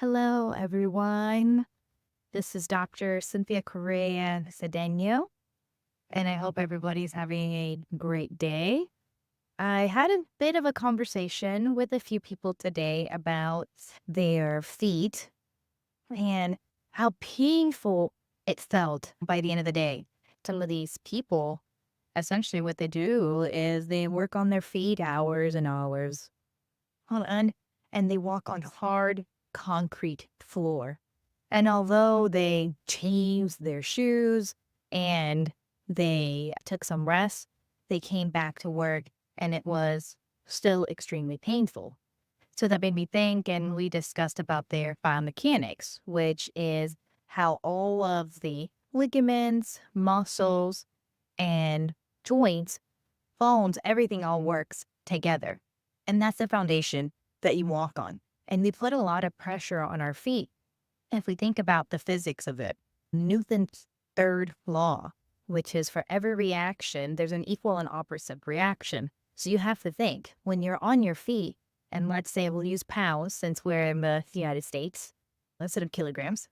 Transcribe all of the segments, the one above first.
Hello, everyone. This is Dr. Cynthia Correa Cedeno, and I hope everybody's having a great day. I had a bit of a conversation with a few people today about their feet and how painful it felt by the end of the day. Some of these people, essentially, what they do is they work on their feet hours and hours on, and they walk on hard concrete floor. And although they changed their shoes and they took some rest, they came back to work and it was still extremely painful. So that made me think, and we discussed about their biomechanics, which is how all of the ligaments, muscles, and joints, bones, everything all works together. And that's the foundation that you walk on. And we put a lot of pressure on our feet if we think about the physics of it. Newton's third law, which is for every reaction, there's an equal and opposite reaction. So you have to think when you're on your feet, and let's say we'll use pounds since we're in the United States instead of kilograms.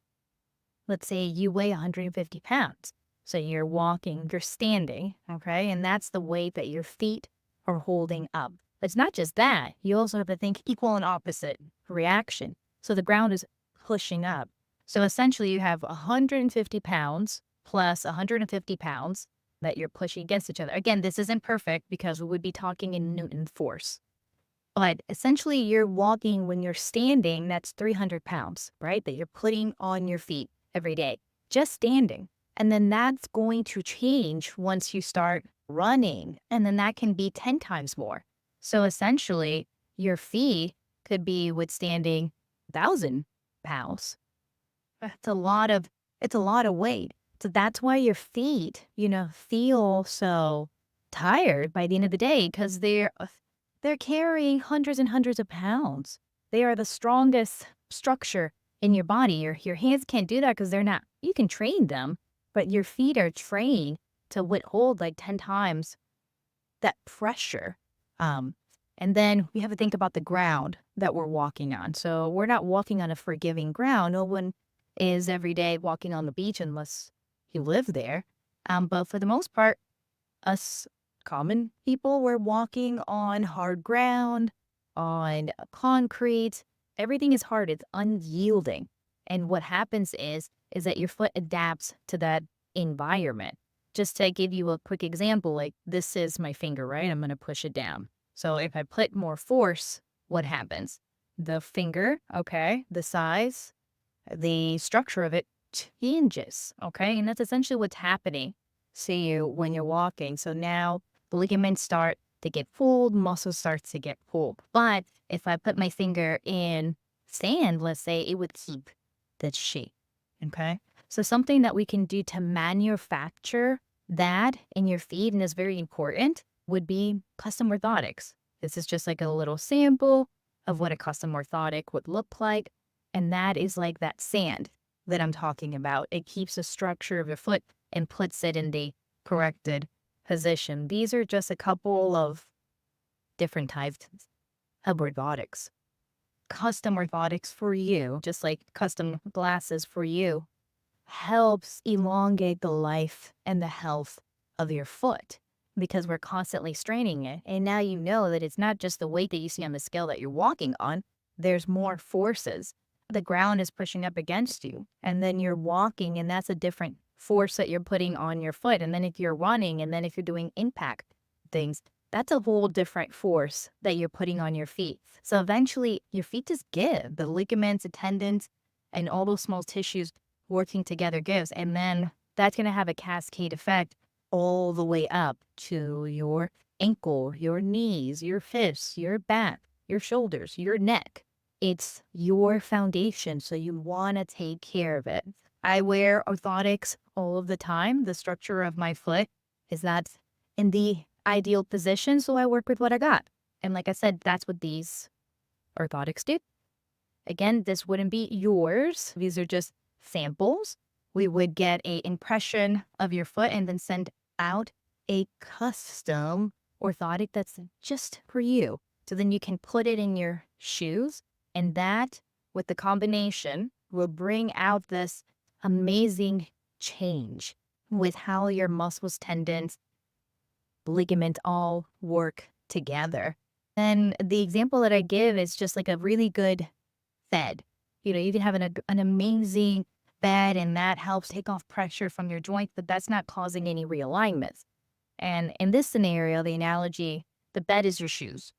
Let's say you weigh 150 pounds. So you're walking, you're standing, okay? And that's the weight that your feet are holding up. It's not just that. You also have to think equal and opposite reaction. So the ground is pushing up. So essentially you have 150 pounds plus 150 pounds that you're pushing against each other. Again, this isn't perfect because we would be talking in Newton force. But essentially you're walking when you're standing, that's 300 pounds, right? That you're putting on your feet every day, just standing. And then that's going to change once you start running. And then that can be 10 times more. So essentially your feet could be withstanding 1,000 pounds. It's a lot of weight. So that's why your feet, feel so tired by the end of the day because they're carrying hundreds and hundreds of pounds. They are the strongest structure in your body. Your hands can't do that because they're not. You can train them, but your feet are trained to withhold like 10 times that pressure. Um, and then we have to think about the ground that we're walking on. So we're not walking on a forgiving ground. No one is every day walking on the beach unless you live there. But for the most part, us common people, we're walking on hard ground, on concrete. Everything is hard. It's unyielding. And what happens is that your foot adapts to that environment. Just to give you a quick example, like this is my finger, right? I'm going to push it down. So if I put more force, what happens? The finger, okay, the size, the structure of it changes, okay? And that's essentially what's happening to you when you're walking. So now the ligaments start to get pulled, muscles start to get pulled. But if I put my finger in sand, let's say, it would keep that shape, okay? So something that we can do to manufacture that in your feet, and is very important, would be custom orthotics. This is just like a little sample of what a custom orthotic would look like. And that is like that sand that I'm talking about. It keeps the structure of your foot and puts it in the corrected position. These are just a couple of different types of orthotics. Custom orthotics for you, just like custom glasses for you, helps elongate the life and the health of your foot because we're constantly straining it. And now you know that it's not just the weight that you see on the scale that you're walking on. There's more forces. The ground is pushing up against you, and then you're walking, and that's a different force that you're putting on your foot. And then if you're running, and then if you're doing impact things, that's a whole different force that you're putting on your feet. So eventually your feet just give. The ligaments, the tendons, and all those small tissues working together gives. And then that's going to have a cascade effect all the way up to your ankle, your knees, your fists, your back, your shoulders, your neck. It's your foundation, so you want to take care of it. I wear orthotics all of the time. The structure of my foot is not in the ideal position, so I work with what I got. And like I said, that's what these orthotics do. Again, this wouldn't be yours. These are just samples. We would get an impression of your foot and then send out a custom orthotic that's just for you. So then you can put it in your shoes, and that with the combination will bring out this amazing change with how your muscles, tendons, ligament all work together. And the example that I give is just like a really good bed. You can have an amazing bed and that helps take off pressure from your joints, but that's not causing any realignments. And in this scenario, the analogy, the bed is your shoes.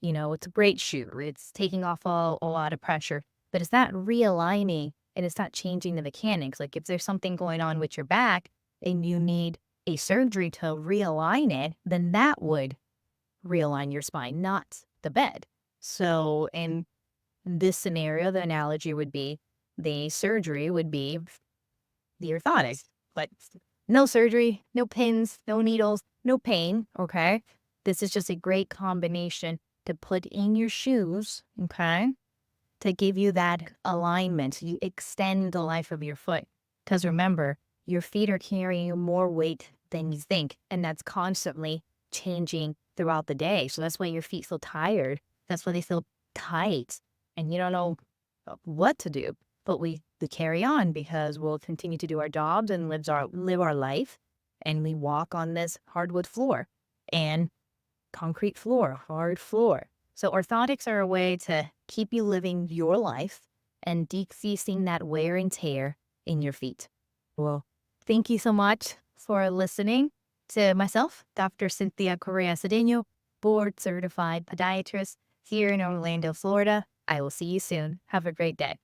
It's a great shoe. It's taking off a lot of pressure, but it's not realigning and it's not changing the mechanics. Like if there's something going on with your back and you need a surgery to realign it, then that would realign your spine, not the bed. So in this scenario, the analogy would be the surgery would be the orthotics, but no surgery, no pins, no needles, no pain. Okay. This is just a great combination to put in your shoes. Okay. To give you that alignment. You extend the life of your foot. Because remember, your feet are carrying more weight than you think. And that's constantly changing throughout the day. So that's why your feet feel tired. That's why they feel tight. And you don't know what to do. But we carry on because we'll continue to do our jobs and live our life. And we walk on this hardwood floor and concrete floor, hard floor. So orthotics are a way to keep you living your life and decreasing that wear and tear in your feet. Well, thank you so much for listening to myself, Dr. Cynthia Correa Cedeno, board certified podiatrist here in Orlando, Florida. I will see you soon. Have a great day.